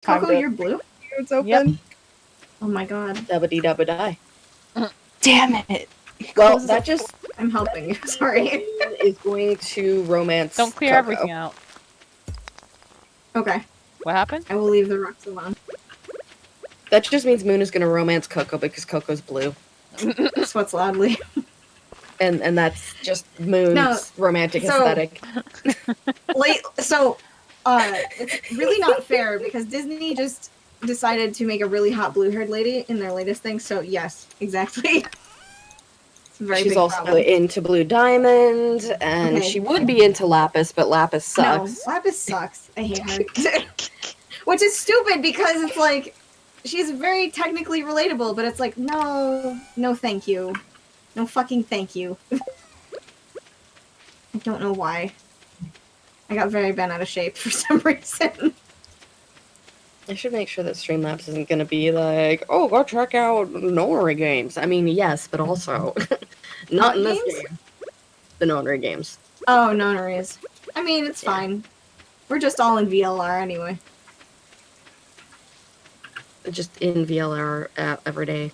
Coco, you're blue? It's open. Yep. Oh my god. Dabba-dee-dabba-die. Damn it. Well, that just I'm helping you. Sorry. is going to romance Don't clear Coco. everything out. Okay. What happened? I will leave the rocks alone. That just means Moon is going to romance Coco because Coco's blue. Sweats loudly. And that's just Moon's romantic aesthetic. It's really not fair because Disney just decided to make a really hot blue-haired lady in their latest thing, so yes, exactly. It's a very She's big also problem. into Blue Diamond, and Okay. she would be into Lapis, but Lapis sucks. No, Lapis sucks. I hate her. Which is stupid because it's like, she's very technically relatable, but it's like, no thank you. No fucking thank you. I don't know why. I got very bent out of shape for some reason. I should make sure that Streamlabs isn't going to be like, oh, go check out Nonary games. I mean, yes, but also not in this game. The Nonary games. Oh, notaries. I mean, it's fine. We're just all in VLR anyway. Just in VLR every day.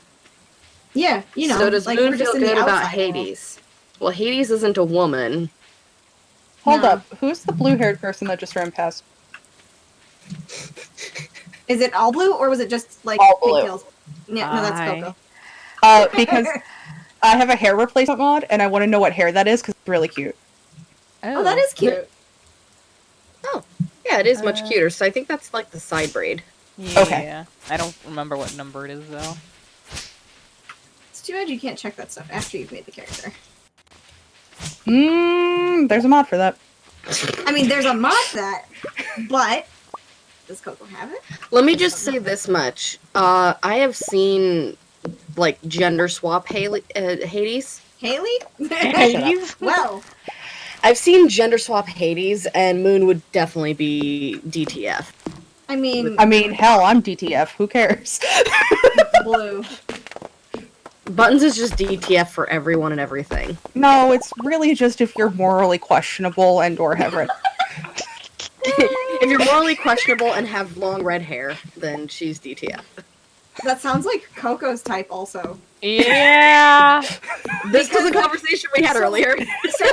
Yeah, you know. So does like, Moon we're just feel in the good about outside world. Hades? Well, Hades isn't a woman. Hold No. up. Who's the blue-haired person that just ran past? Is it all blue, or was it just, like, All blue. pigtails? Yeah, no, that's Hi. Coco. Because I have a hair replacement mod, and I want to know what hair that is, because it's really cute. Oh, that is cute. Oh, yeah, it is much Uh, cuter. So I think that's like the side braid. Yeah. Okay. I don't remember what number it is though. It's too bad you can't check that stuff after you've made the character. There's a mod for that. I mean, there's a mod that, but does Coco have it? Let me just say this much. I have seen, like, gender swap Hades. Haley? Hades? Well, I've seen gender swap Hades, and Moon would definitely be DTF. I mean, I mean, hell, I'm DTF. Who cares? blue. Buttons is just DTF for everyone and everything. No, it's really just if you're morally questionable and or have red. If you're morally questionable and have long red hair, then she's DTF. That sounds like Coco's type also. Yeah. This was a conversation we had earlier. So,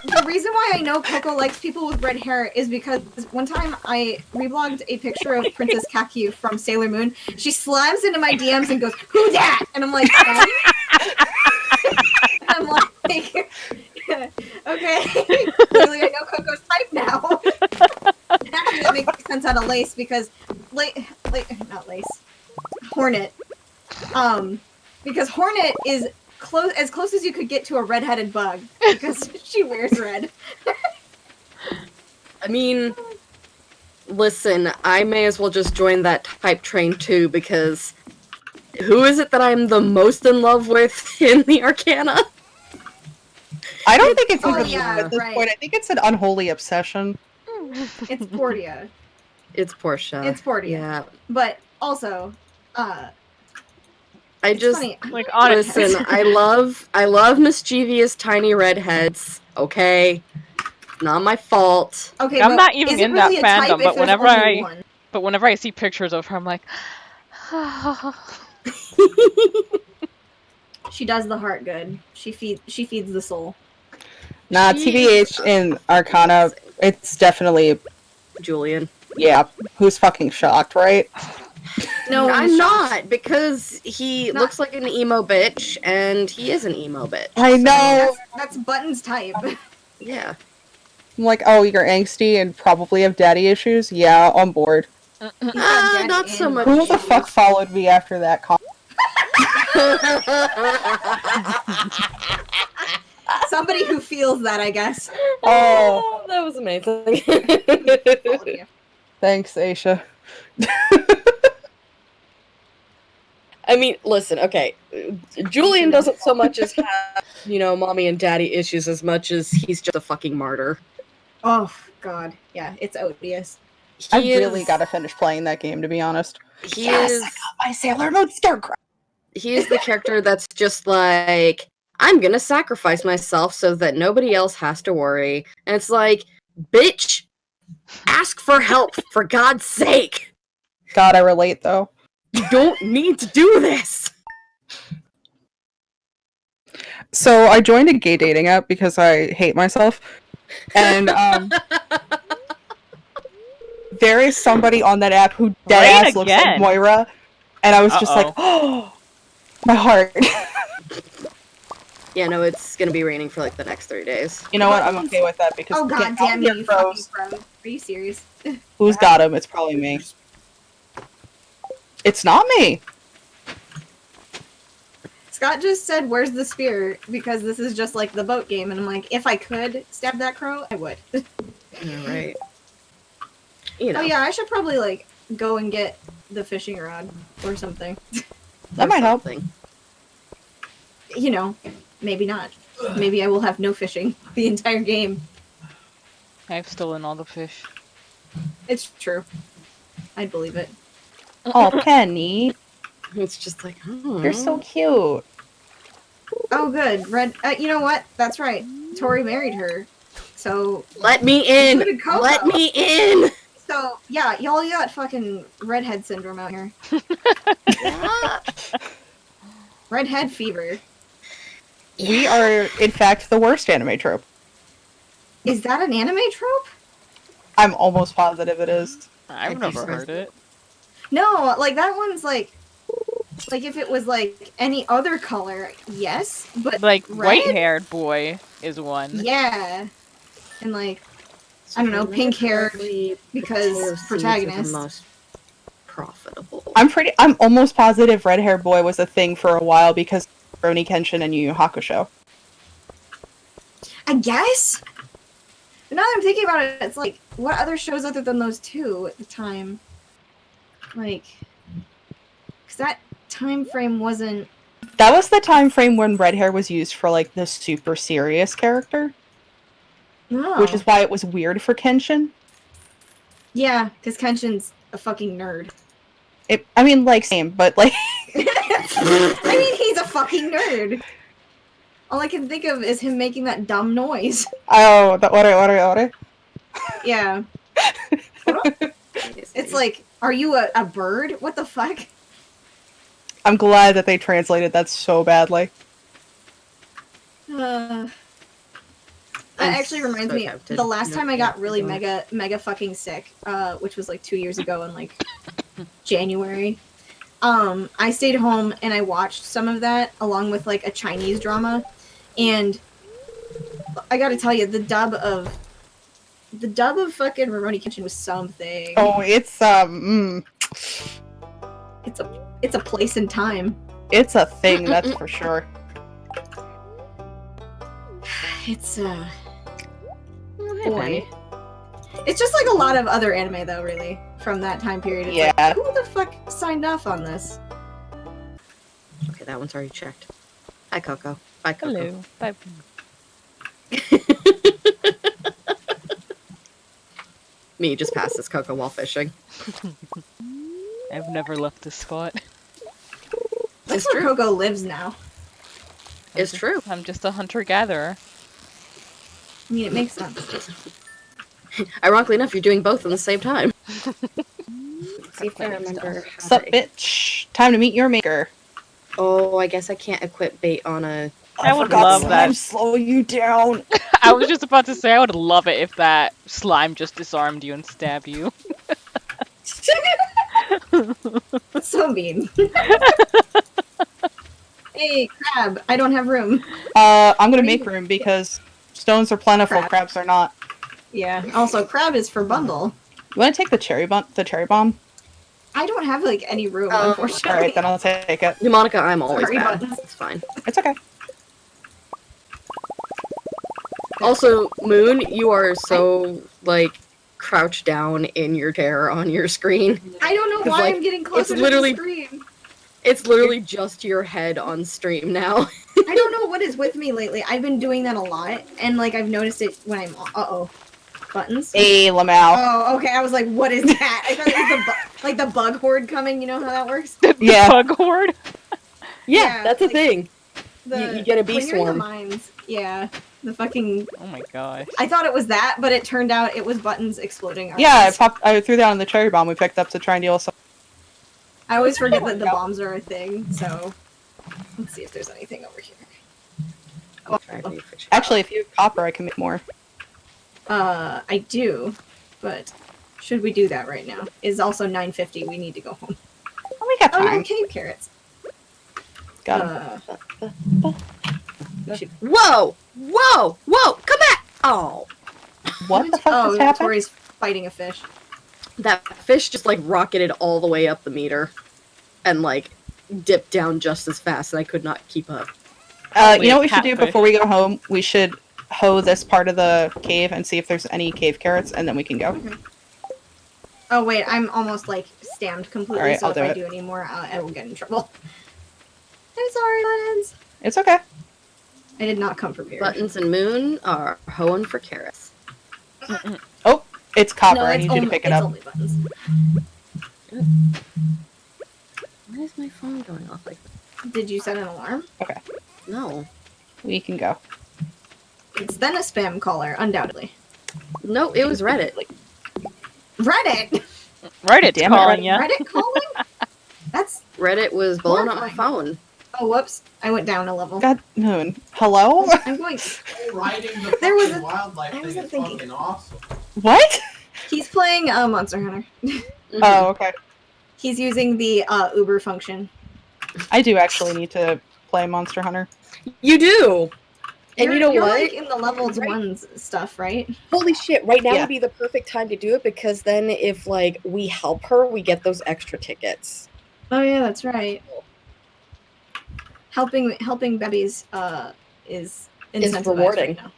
the reason why I know Coco likes people with red hair is because one time I reblogged a picture of Princess Kaku from Sailor Moon. She slams into my DMs and goes, "Who that?" And I'm like, "Em?" I'm like, okay, clearly I know Coco's type now. Actually, that makes sense out of Lace because not Lace, Hornet. Because Hornet is as close as you could get to a red-headed bug because she wears red. I mean, listen, I may as well just join that type train too, because who is it that I'm the most in love with in the Arcana? I don't think it's Oh, even yeah, at this right. point. I think it's an unholy obsession. It's Portia. It's Portia. It's Portia. Yeah. But also, I it's just funny. Like, honestly. listen, I love mischievous tiny redheads, okay? Not my fault. Okay, I'm but not even is it in that really a type fandom, if but there's whenever only one? I see pictures of her, I'm like, She does the heart good. She feeds the soul. Nah, She- TBH in Arcana, it's definitely, Julian. yeah, who's fucking shocked, right? No, I'm not, because he Not- looks like an emo bitch, and he is an emo bitch. I know. That's Buttons type. Yeah. I'm like, oh, you're angsty and probably have daddy issues? Yeah, on board. He's got daddy Not so and much. Who the fuck followed me after that comment? Somebody who feels that, I guess. Oh, that was amazing. thanks, Aisha. I mean, listen, okay. Julian doesn't so much as have, mommy and daddy issues as much as he's just a fucking martyr. Oh God, yeah, it's odious. I really gotta finish playing that game, to be honest. He is My Sailor Moon Starcraft. he is the character that's just like, I'm gonna sacrifice myself so that nobody else has to worry. And it's like, bitch, ask for help, for God's sake. God, I relate though. You don't need to do this! So I joined a gay dating app because I hate myself. And there is somebody on that app who deadass Rain looks like again. Moira. And I was just like, Uh-oh. oh, my heart. Yeah, no, it's gonna be raining for like the next 3 days. You know what? I'm okay with that because Oh get god out damn here, you fucking bros. pro. Are you serious? Who's got him? It's probably me. It's not me. Scott just said, "Where's the spear?" Because this is just like the boat game, and I'm like, if I could stab that crow, I would. Alright. You know. Oh yeah, I should probably like go and get the fishing rod or something. That might help. something. You know, maybe not. Maybe I will have no fishing the entire game. I've stolen all the fish. It's true. I'd believe it. Oh, Penny. It's just like, You're so cute. Oh, good. Red. You know what? That's right. Tori married her. So. Let me in! Included Coco. Let me in! So yeah, y'all got fucking redhead syndrome out here. Redhead fever. We are, in fact, the worst anime trope. Is that an anime trope? I'm almost positive it is. I've never heard it. No, like that one's like if it was like any other color, yes, but Like, red? white-haired boy is one. Yeah, and like I don't know, pink hair because protagonist. The most profitable. I'm almost positive red hair boy was a thing for a while because of Rurouni Kenshin and Yu Yu Hakusho. I guess. But now that I'm thinking about it, it's like what other shows other than those two at the time? Like, because that time frame wasn't. That was the time frame when red hair was used for like the super serious character, No. which is why it was weird for Kenshin. Yeah, because Kenshin's a fucking nerd. I mean, like, same, but like. I mean, he's a fucking nerd. All I can think of is him making that dumb noise. Oh, the ore. Yeah. It's like, are you a bird? What the fuck? I'm glad that they translated that so badly. That I'm actually reminds so me, tempted. the last time I got really Yeah. mega fucking sick, which was like 2 years ago in like January, I stayed home and I watched some of that along with like a Chinese drama, and I gotta tell you, the dub of fucking Rurouni Kenshin was something. Oh, it's It's a place and time. it's a thing, that's for sure. It's Hey, boy. Penny. It's just like a lot of other anime though, really, from that time period. It's Yeah. like, who the fuck signed off on this? Okay, that one's already checked. Hi, Coco. Bye, Coco. Hello. Bye. Me just passes Coco while fishing. I've never left this spot. That's It's where true. Coco lives now. It's true. I'm just a hunter-gatherer. I mean, it makes sense. Ironically enough, you're doing both at the same time. See if I remember how Sup, to... bitch? Time to meet your maker. Oh, I guess I can't equip bait on a... I would forgot love slime that. slow you down. I was just about to say I would love it if that slime just disarmed you and stabbed you. That's so mean. Hey, crab, I don't have room. I'm gonna make room because stones are plentiful, Crap. crabs are not. Yeah. Also, crab is for bundle. You wanna take the cherry bomb? I don't have like any room, Oh, unfortunately. Alright, then I'll take it. Monica, I'm always Sorry, bad. Buttons. It's fine. It's okay. Also, Moon, you are so, like, crouched down in your chair on your screen. I don't know 'Cause, why like, I'm getting closer literally- to the screen. It's literally just your head on stream now. I don't know what is with me lately. I've been doing that a lot, and like I've noticed it when I'm. Buttons. Hey, Lamau. Oh, okay. I was like, what is that? I thought it was like the bug horde coming. You know how that works? Yeah. Bug horde? Yeah, that's a like- thing. The, You get a bee when you're in the swarm. mines, yeah. The fucking. Oh my gosh. I thought it was that, but it turned out it was Buttons exploding. our Yeah, eyes. I threw that on the cherry bomb we picked up to try and deal with some. I always forget that the bombs are a thing, so let's see if there's anything over here. I'll try to fish. Actually, if you have copper, I can make more. I do, but should we do that right now? It's also 9:50. We need to go home. Oh, we got Oh time. no, cave carrots. Got 'em. We should... Whoa! Whoa! Whoa! Come back! Oh, What the fuck Oh, just happened? Tori's fighting a fish. that fish just like rocketed all the way up the meter, and like dipped down just as fast, and I could not keep up. You know what we should do Catfish. before we go home? We should hoe this part of the cave and see if there's any cave carrots, and then we can go. Oh wait, I'm almost like stammed completely, Alright, so I'll if do I it. do any more, I will get in trouble. I'm sorry, Buttons. It's okay. I did not come prepared. Buttons and Moon are hoeing for carrots. Oh, it's copper. No, I it's need you to only- pick it it's up. only Buttons. Why is my phone going off like that? Did you set an alarm? No. We can go. It's then a spam caller, undoubtedly. No, it was Reddit. Reddit! Reddit's Damn it, calling Reddit. ya. Reddit calling? That's... Reddit was blowing up my Horrifying. phone. Oh, whoops. I went down a level. God, Moon. Hello? I'm going... Riding the There was fucking a- wildlife I thing wasn't is thinking. fucking awesome. What? He's playing Monster Hunter. Mhm. Oh, okay. He's using the Uber function. I do actually need to play Monster Hunter. You do! And you know you're what? Like in the levels Right. ones stuff, right? Holy shit, right now Yeah. would be the perfect time to do it, because then if, like, we help her, we get those extra tickets. Oh yeah, that's right. Helping Bebbies is incentivized rewarding. right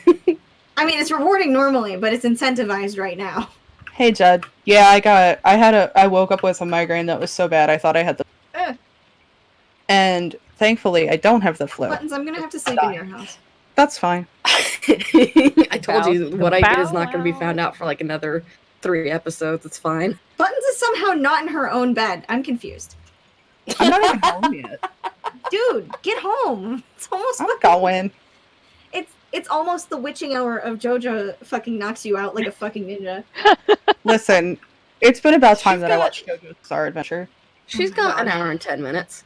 now. I mean, it's rewarding normally, but it's incentivized right now. Hey, Judd. Yeah, I woke up with a migraine that was so bad I thought I had the Eh. And thankfully I don't have the flu. Buttons, I'm gonna have to sleep in your house. That's fine. I told you what I did is not going to be Bow. found out for, like, another 3 episodes. It's fine. Buttons is somehow not in her own bed. I'm confused. I'm not even home yet. Dude, get home. It's almost I'm going. it's almost the witching hour of JoJo fucking knocks you out like a fucking ninja. Listen, it's been about time She's that I got- watched JoJo's Bizarre Adventure. She's my got an God. hour and 10 minutes.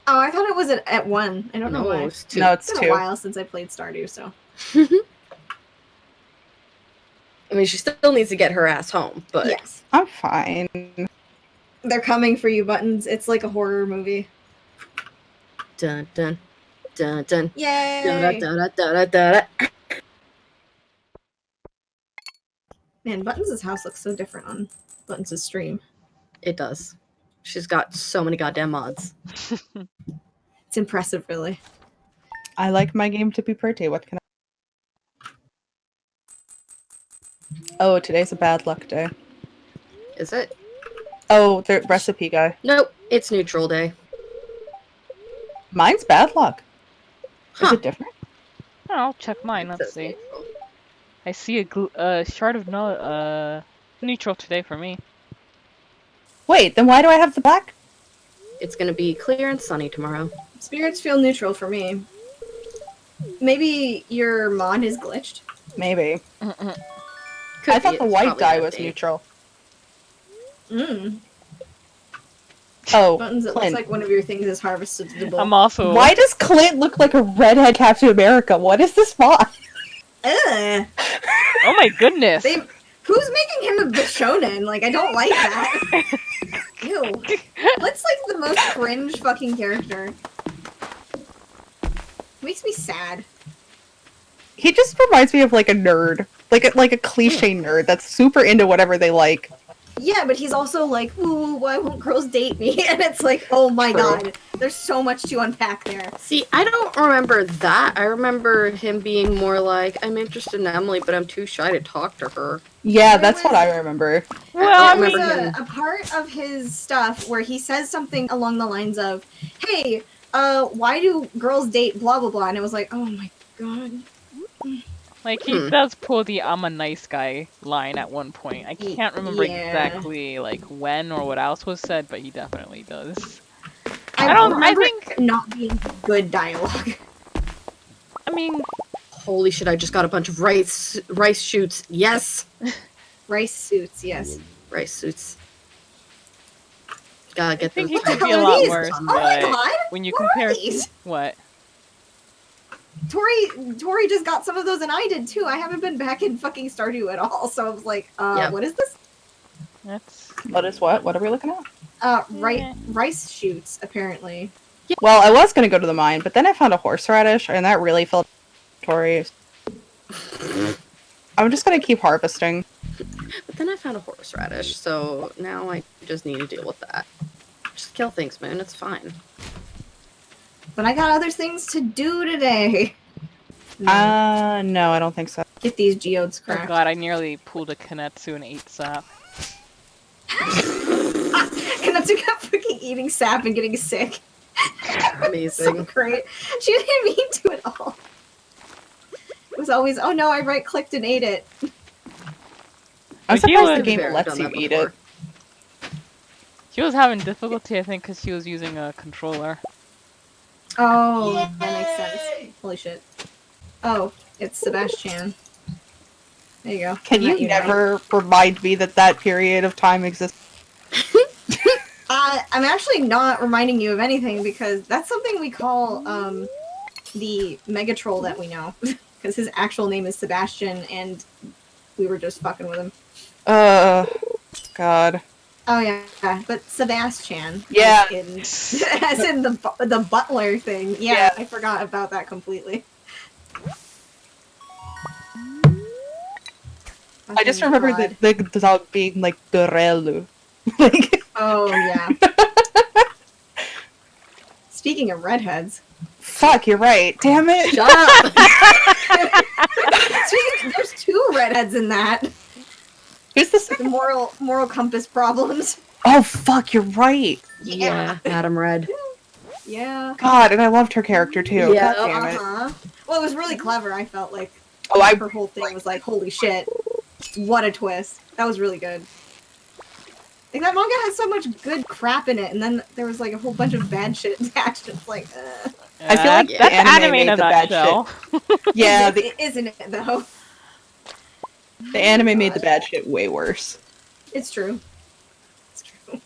Oh, I thought it was at 1. I don't know No, why. it's 2. No, It's it's been a 2. while since I played Stardew, so. I mean, she still needs to get her ass home, but Yes. I'm fine. They're coming for you, Buttons. It's like a horror movie. dun dun dun dun Yay! da da da da da. Man, Buttons' house looks so different on Buttons' stream. It does. She's got so many goddamn mods. It's impressive, really. I like my game to be pretty. What can I... Oh, today's a bad luck day. Is it? Oh, the recipe guy. Nope. It's neutral day. Mine's bad luck. Is Huh. it different? Oh, I'll check mine. It Let's says see. neutral. I see a shard of neutral today for me. Wait, then why do I have the black? It's gonna be clear and sunny tomorrow. Spirits feel neutral for me. Maybe your mod is glitched? Maybe. Mm-mm. Could I be, thought the it's white probably dye an was update. neutral. Mmm. Oh, Buttons, it Clint. looks like one of your things is harvestable. I'm also. Why does Clint look like a redhead Captain America? What is this mod? Ugh. Oh my goodness. They, who's making him a shonen? Like, I don't like that. Ew. Clint's like the most cringe fucking character. Makes me sad. He just reminds me of like a nerd. Like a cliche nerd that's super into whatever they like. Yeah, but he's also like, ooh, why won't girls date me? And it's like, oh my True. god, there's so much to unpack there. See, I don't remember that. I remember him being more like, I'm interested in Emily, but I'm too shy to talk to her. Yeah, There that's what was- I remember. Well, I There was mean, a part of his stuff where he says something along the lines of, hey, why do girls date blah blah blah? And it was like, oh my god. like he does pull the "I'm a nice guy" line at one point. I can't remember Yeah. exactly like when or what else was said, but he definitely does. I don't- I remember think- it not being good dialogue. I mean, Holy shit, I just got a bunch of rice shoots. Yes! Rice suits, yes. Rice suits. gotta get think those. he could be a What are lot these? worse, Oh my but god! when you What are compare these? what? Tori just got some of those and I did too. I haven't been back in fucking Stardew at all, so I was like, Yeah. what is this? That's What is what? What are we looking at? Yeah. Rice shoots, apparently. Well, I was gonna go to the mine, but then I found a horseradish, and that really felt Tori's. I'm just gonna keep harvesting. But then I found a horseradish, so now I just need to deal with that. Just kill things, man. It's fine. But I got other things to do today. No, I don't think so. Get these geodes oh cracked. god, I nearly pulled a Kanetsu and ate sap. Kanatsu kept fucking eating sap and getting sick. So Amazing. great. She didn't mean to at all. It was always, oh no, I right clicked and ate it. I'm Like, he surprised the was- game Fair, lets done you that eat before. it. She was having difficulty, I think, because she was using a controller. Oh, that makes sense. Holy shit. Oh, it's Sebastian. There you go. Can you never remind me that that period of time exists? I'm actually not reminding you of anything because that's something we call the mega troll that we know. Because his actual name is Sebastian and we were just fucking with him. God. Oh yeah, but Sebastian. Yeah. As in the Butler thing. Yeah, Yeah. I forgot about that completely. I just Fucking remember God. the dog being like Dorelu. Like, Oh yeah. Speaking of redheads, fuck, you're right. Damn it. Shut up! there's two redheads in that. Who's this? The moral compass problems. Oh, fuck, you're right. Yeah, Madam Red. Yeah. God, and I loved her character too. Yeah. God damn it. Uh-huh. Well, it was really clever. I felt like Oh, her whole thing was like, holy shit, what a twist. That was really good. Like, that manga has so much good crap in it, and then there was like a whole bunch of bad shit attached. It's like, I feel like That's the anime anime in made a the bad nutshell. Yeah, isn't it though? the anime made the bad shit way worse. It's true. It's true.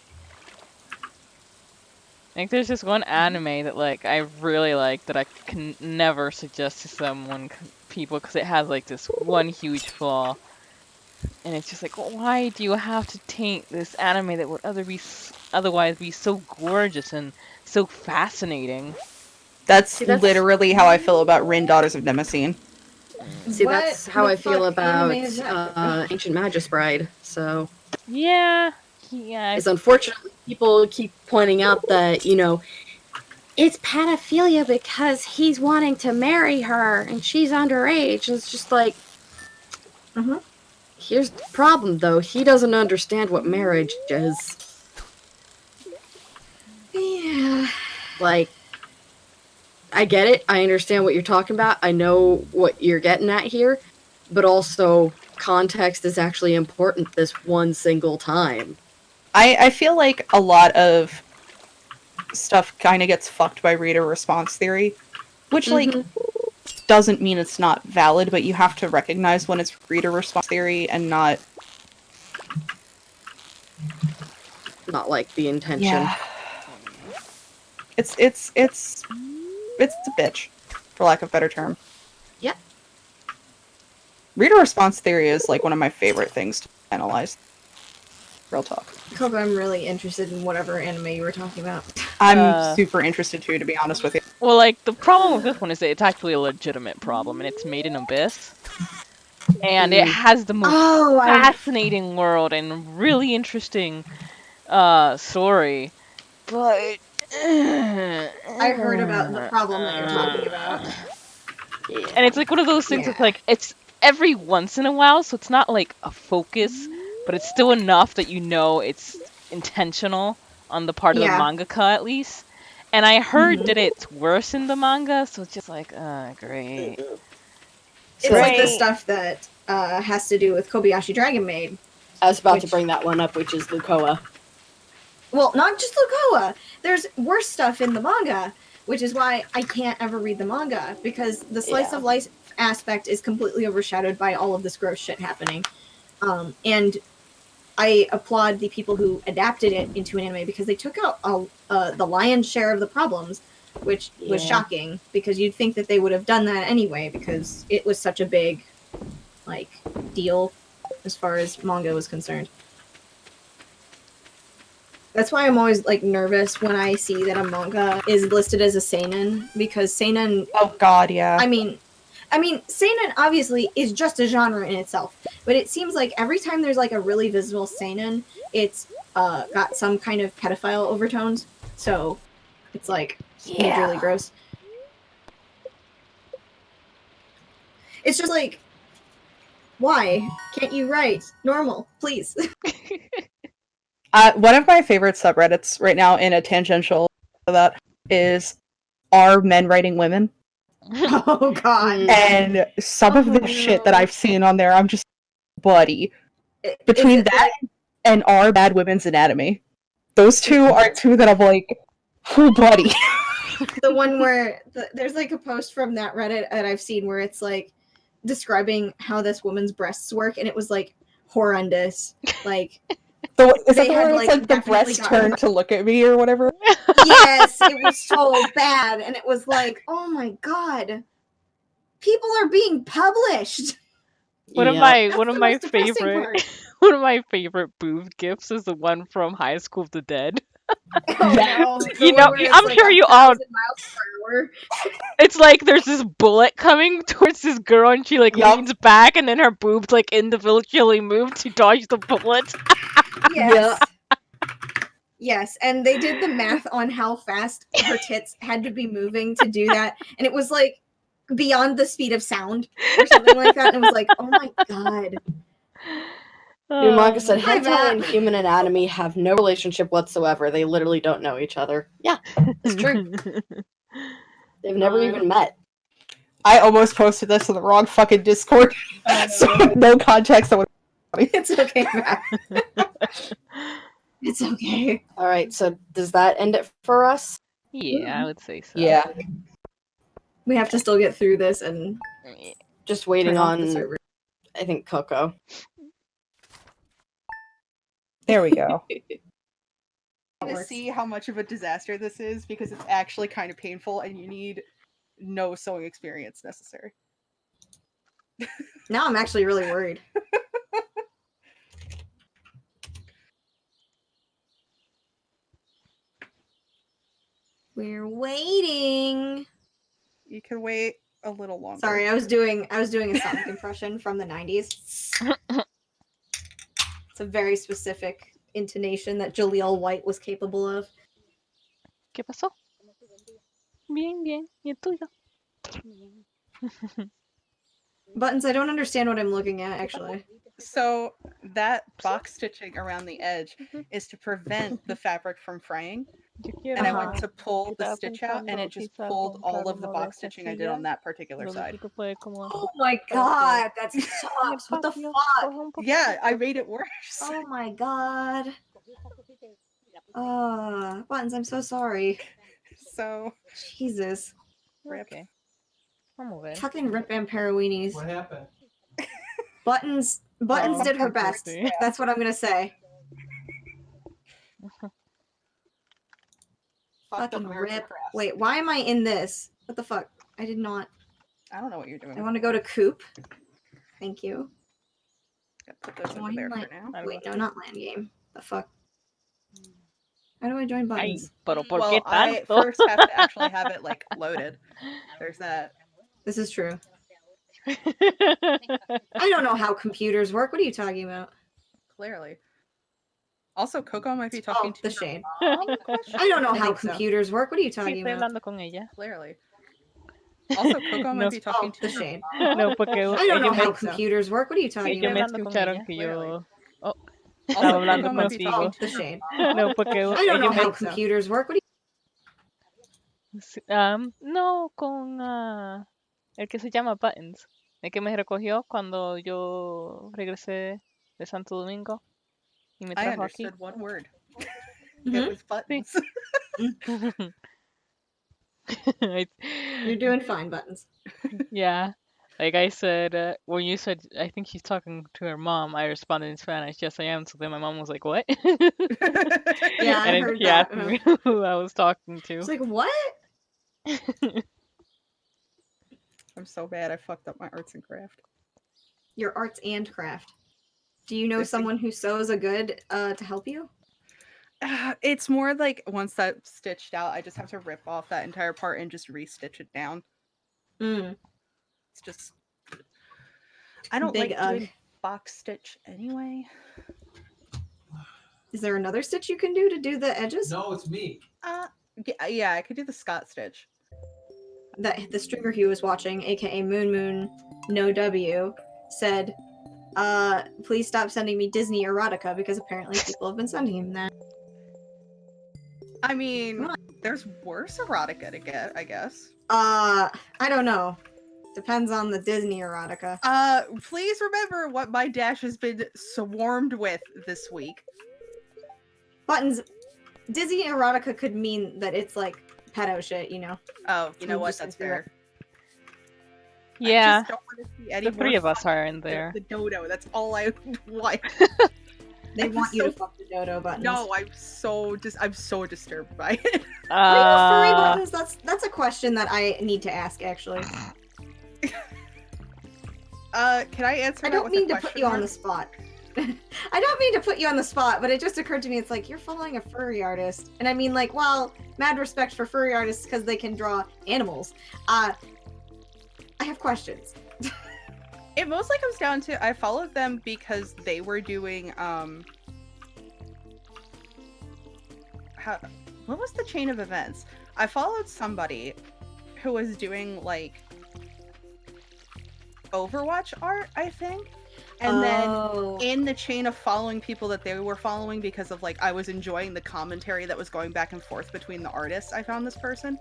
Like, there's this one anime that, like, I really like that I can never suggest to people because it has, like, this one huge flaw. And it's just like, why do you have to taint this anime that would otherwise be so gorgeous and so fascinating? That's, See, that's- literally how I feel about Rin Daughters of Nemesis. See, What that's how the I feel fuck about anime is that? Ancient Magus Bride. So, Yeah. it's unfortunately people keep pointing out that, it's pedophilia because he's wanting to marry her and she's underage. And it's just like, Mhm. Here's the problem, though. He doesn't understand what marriage is. Yeah. Like, I get it. I understand what you're talking about. I know what you're getting at here. But also, context is actually important this one single time. I feel like a lot of stuff kind of gets fucked by reader response theory, which, like, doesn't mean it's not valid, but you have to recognize when it's reader response theory and not... Not like the intention. Yeah. It's a bitch, for lack of a better term. Yep. Reader response theory is, like, one of my favorite things to analyze. Real talk. Coco, I'm really interested in whatever anime you were talking about. I'm super interested too, to be honest with you. Well, like, the problem with this one is that it's actually a legitimate problem, and it's made in Abyss. And it has the most fascinating world and really interesting story. But... I heard about the problem that you're talking about. And it's like one of those things that's like, it's every once in a while, so it's not like a focus, but it's still enough that you know it's intentional on the part of the mangaka at least. And I heard that it's worse in the manga, so it's just like, great. It's like the stuff that has to do with Kobayashi Dragon Maid. I was about to bring that one up, which is Lukoa. Well, not just Lukoa. There's worse stuff in the manga, which is why I can't ever read the manga, because the slice of life aspect is completely overshadowed by all of this gross shit happening. And I applaud the people who adapted it into an anime because they took out the lion's share of the problems, which was shocking because you'd think that they would have done that anyway because it was such a big, like, deal as far as manga was concerned. That's why I'm always, like, nervous when I see that a manga is listed as a seinen, because seinen... Oh god, yeah. I mean, seinen obviously is just a genre in itself, but it seems like every time there's, like, a really visible seinen, it's got some kind of pedophile overtones, so it's, like, majorly gross. It's just like, why can't you write normal, please? One of my favorite subreddits right now in a tangential to that is Are Men Writing Women? Oh god. And some of the shit that I've seen on there, I'm just, buddy. Between that and Are Bad Women's Anatomy. Those two are two that I'm like, who, buddy? The one where there's like a post from that Reddit that I've seen where it's like describing how this woman's breasts work, and it was like horrendous. Like, Is that the one where it's like the breast turned to look at me or whatever? Yes, it was so bad, and it was like, oh my god, people are being published. One of my favorite boob gifs is the one from High School of the Dead. Oh, no. You know, I'm sure you all. It's like there's this bullet coming towards this girl, and she like leans back, and then her boobs like individually move to dodge the bullet. Yes. Yes, and they did the math on how fast her tits had to be moving to do that, and it was like beyond the speed of sound or something like that. And it was like, oh my god. Manga said hentai and human anatomy have no relationship whatsoever. They literally don't know each other. Yeah, it's true. They've never even met. I almost posted this in the wrong fucking Discord. So no context. It's okay, Matt. It's okay. Alright, so does that end it for us? Yeah, I would say so. Yeah. We have to still get through this and just waiting on, I think, Coco. There we go. To see how much of a disaster this is because it's actually kind of painful and you need no sewing experience necessary. Now I'm actually really worried. We're waiting. You can wait a little longer. Sorry, I was doing a Sonic impression from the 90s. It's a very specific intonation that Jaleel White was capable of. ¿Qué pasó? Bien, bien. ¿Y el tuyo? Buttons, I don't understand what I'm looking at, actually. So, that box stitching around the edge is to prevent the fabric from fraying. And I went to pull the stitch out, and it just pulled all of the box stitching I did on that particular side. Oh my god, that sucks. What the fuck? Yeah, I made it worse. Oh my god. Buttons, I'm so sorry. So, Jesus. Rip. Okay. Vamos ver. Fucking Rip Amperowinis. What happened? Buttons did her best. That's what I'm gonna say. Fucking Rip. Wait, why am I in this? What the fuck? I did not. I don't know what you're doing. I want to go to Coop. Thank you. Put those over there for now. Wait, no, not land game. The fuck? How do I join Buttons? Pero ¿por Well, qué I tanto? first have to actually have it like loaded. There's that. This is true. I don't know how computers work. What are you talking about? Clearly. Also, Coco might be talking to the shade. I don't know how computers work. What are you talking about? Hablando con ella. Clearly. Also, Coco might be talking to the shade. No, porque I don't know how computers work. What are you talking ellos me about? escucharon que yo... Oh, Also, estaba hablando Coco might be contigo. talking to The shade. No, porque I don't know ellos how me... computers work. What No, con el que se llama Buttons. El que me recogió cuando yo regresé de Santo Domingo y me I trajo aquí. understood one word. Mhm. It was buttons. You're doing fine, Buttons. Yeah. Like I said, when you said, I think she's talking to her mom, I responded in Spanish, yes, I am. So then my mom was like, what? Yeah, I And then heard she that. asked me who I was talking to. It's like, what? I'm so bad I fucked up my arts and craft. Your arts and craft. Do you know This thing- someone who sews a good to help you? It's more like once that's stitched out, I just have to rip off that entire part and just re-stitch it down. Mm. It's just I don't Big like ugh. doing box stitch anyway. Is there another stitch you can do to do the edges? No, it's me. Yeah, I could do the Scott stitch. That the streamer he was watching, aka Moon No W, said, please stop sending me Disney erotica because apparently people have been sending him that. I mean, Come on. there's worse erotica to get, I guess. I don't know. Depends on the Disney erotica. Please remember what my dash has been swarmed with this week. Buttons, Disney erotica could mean that it's like pedo shit, you know? Oh, you know I'm what? just That's gonna fair. Yeah, I just don't want to see any the more three of us fucking are in there. The dodo. That's all I want. They I'm want you so- to fuck the dodo Buttons. No, I'm so disturbed by it. Are you furry Uh, Buttons? That's a question that I need to ask, actually. Can I answer I that don't with mean a to put question you on mark? the spot. I don't mean to put you on the spot, but it just occurred to me, it's like, you're following a furry artist. And I mean, like, well, mad respect for furry artists because they can draw animals. I have questions. It mostly comes down to I followed them because they were doing what was the chain of events? I followed somebody who was doing like Overwatch art, I think. And then Oh. in the chain of following people that they were following because of like I was enjoying the commentary that was going back and forth between the artists, I found this person.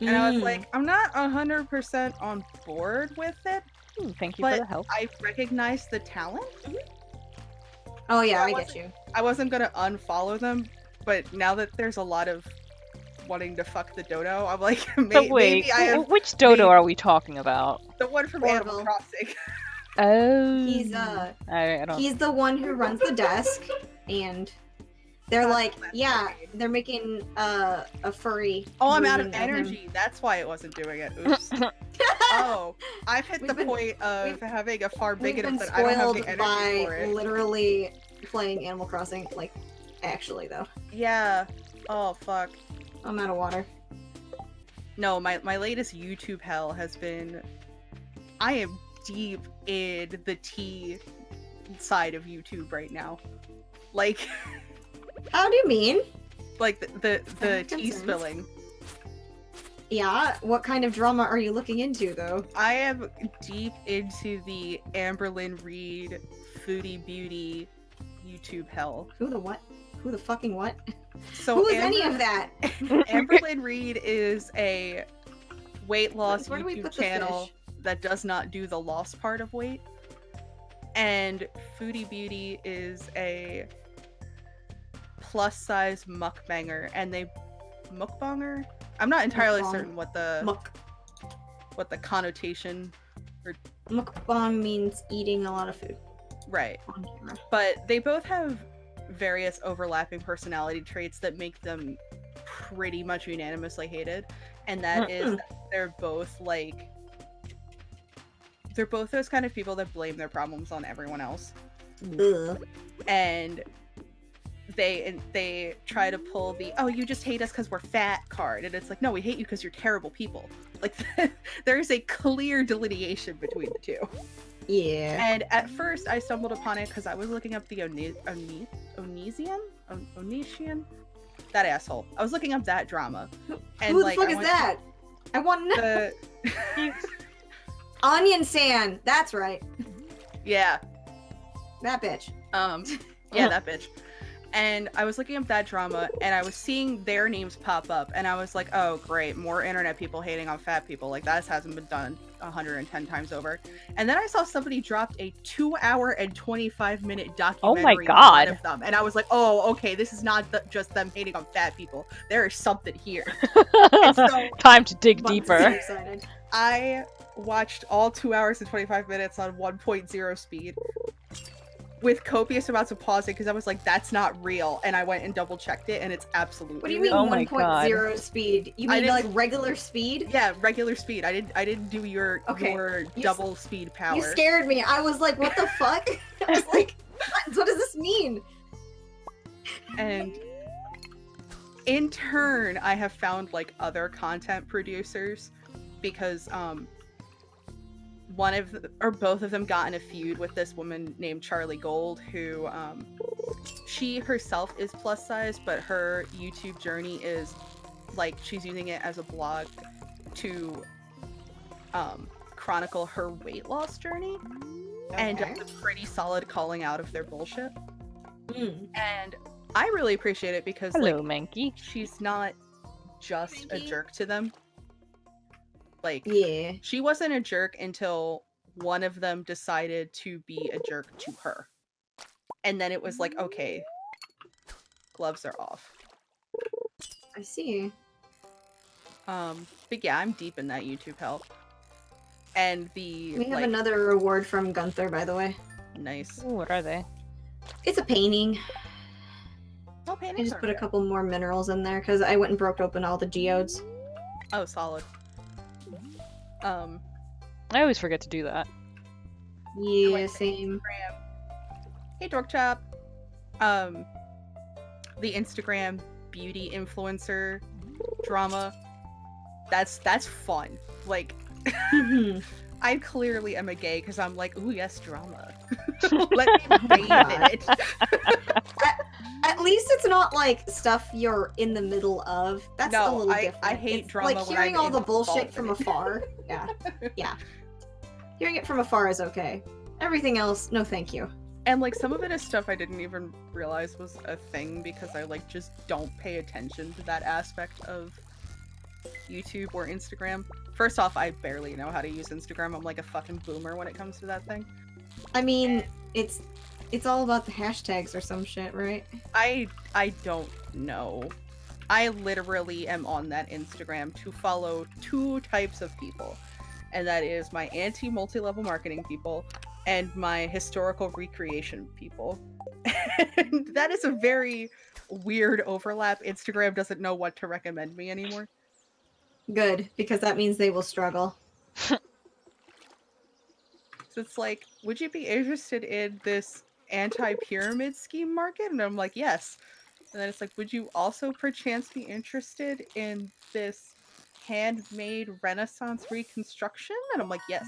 And I was like, I'm not 100% on board with it, thank you for but the help. I recognize the talent. Oh yeah, I I get wasn't- you. I wasn't gonna unfollow them, but now that there's a lot of wanting to fuck the dodo, I'm like, So maybe wait, I have which dodo maybe- are we talking about? the one from Animal Orville. Crossing. Oh, He's I don't. he's the one who runs the desk, and they're That's like, what yeah, I made. they're making a furry. Oh, I'm out of version him. energy. That's why it wasn't doing it. Oops. Oh, I've hit We've the been- point of we've- having a far We've big enough been that I don't have spoiled the energy by for it. literally playing Animal Crossing, like, actually though. Yeah. Oh fuck. I'm out of water. No, my latest YouTube hell has been. I am deep in the tea side of YouTube right now. Like, How do you mean? like the I'm tea concerned. spilling. Yeah, what kind of drama are you looking into though? I am deep into the Amberlyn Reed foodie beauty YouTube hell. Who the what? Who the fucking what? So Who is any of that? Amberlyn Reed is a weight loss Where do we YouTube put the channel fish? that does not do the loss part of weight. And Foodie Beauty is a plus size mukbanger, and they mukbanger? I'm not entirely Mukbang. certain what the connotation Mukbang means eating a lot of food right. on camera. But they both have various overlapping personality traits that make them pretty much unanimously hated, and that is that they're both those kind of people that blame their problems on everyone else, Ugh. and they try to pull the "oh, you just hate us because we're fat" card, and it's like, no, we hate you because you're terrible people. Like, there is a clear delineation between the two. Yeah. And at first, I stumbled upon it because I was looking up the Onesian? That asshole. I was looking up that drama. And Who the like, fuck I is went that? I want to know. The... Onion Sand. That's right. yeah. That bitch. Yeah, that bitch. And I was looking up that drama, and I was seeing their names pop up, and I was like, oh, great, more internet people hating on fat people. Like, that hasn't been done 110 times over. And then I saw somebody dropped a 2-hour and 25-minute documentary on God. one of them, and I was like, oh, okay, this is not just them hating on fat people. There is something here. And so Time to dig Buttons is deeper. excited. I watched all 2 hours and 25 minutes on 1.0 speed with copious amounts of pausing because I was like, that's not real. And I went and double checked it and it's absolutely What do you real. mean Oh my 1.0 speed? You I mean like didn't- regular speed? Yeah, regular speed. I didn't do your Okay. You double speed power. You scared me. I was like, what the fuck? I was like, what does this mean? And in turn, I have found like other content producers because one of or both of them got in a feud with this woman named Charlie Gold, who she herself is plus size, but her YouTube journey is like she's using it as a blog to chronicle her weight loss journey and Okay. does a pretty solid calling out of their bullshit. Mm. And I really appreciate it because Hello, like Mankey. she's not just a Thank you. jerk to them. Like Yeah. she wasn't a jerk until one of them decided to be a jerk to her. And then it was like, okay, gloves are off. I see. But yeah, I'm deep in that YouTube hell. And the We have like another reward from Gunther, by the way. nice. Ooh, what are they? It's a painting. Oh, I paintings just are put a good. couple more minerals in there because I went and broke open all the geodes. Oh, solid. I always forget to do that. Yeah, Like same. Instagram. Hey, Dork Chop. The Instagram beauty influencer drama. That's fun. Like, Mhm. I clearly am a gay because I'm like, ooh, yes, drama. Let me bathe in it. At least it's not like stuff you're in the middle of. That's a No, little I different. hate It's drama like when hearing I'm all the involved bullshit in from it. afar. Yeah, yeah. Hearing it from afar is okay. Everything else, no, thank you. And like some of it is stuff I didn't even realize was a thing because I like just don't pay attention to that aspect of YouTube or Instagram. First off, I barely know how to use Instagram. I'm like a fucking boomer when it comes to that thing. I mean, it's all about the hashtags or some shit, right? I don't know. I literally am on that Instagram to follow two types of people. And that is my anti-multi-level marketing people and my historical recreation people. And that is a very weird overlap. Instagram doesn't know what to recommend me anymore. Good, because that means they will struggle. So it's like, would you be interested in this anti-pyramid scheme market? And I'm like, yes. And then it's like, would you also perchance be interested in this handmade Renaissance reconstruction? And I'm like, yes.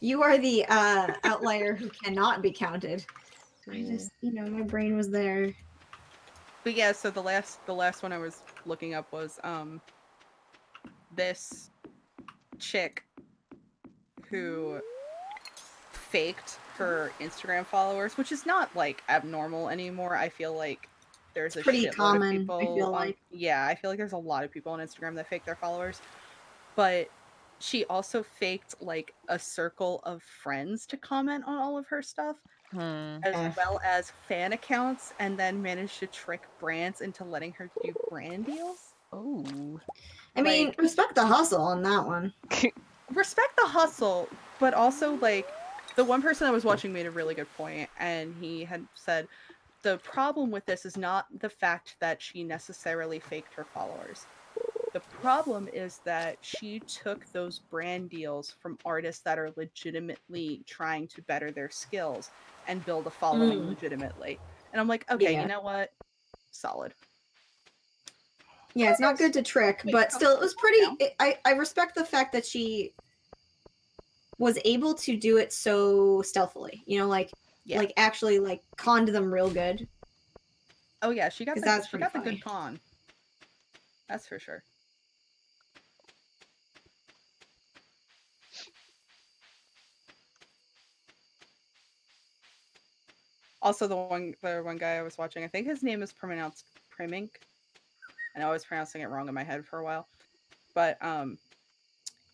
You are the outlier who cannot be counted. I just, my brain was there. But yeah, so the last one I was looking up was this chick who faked her Instagram followers, which is not like abnormal anymore. I feel like there's a Pretty shitload common, of I people feel on, like. yeah, I feel like there's a lot of people on Instagram that fake their followers. But she also faked like a circle of friends to comment on all of her stuff, as well as fan accounts, and then managed to trick brands into letting her do brand deals. Oh. I mean, Like- respect the hustle on that one. Respect the hustle, but also like the one person I was watching made a really good point, and he had said the problem with this is not the fact that she necessarily faked her followers. The problem is that she took those brand deals from artists that are legitimately trying to better their skills and build a following legitimately. And I'm like, okay, Yeah. you know what? Solid. Yeah, it's not good to trick, but still, it was pretty. I respect the fact that she was able to do it so stealthily. Yeah. Like actually, like conned them real good. Oh yeah, she got 'Cause the that's she pretty got the funny. good con. That's for sure. Also, the one guy I was watching, I think his name is pronounced Primink. I know I was pronouncing it wrong in my head for a while, but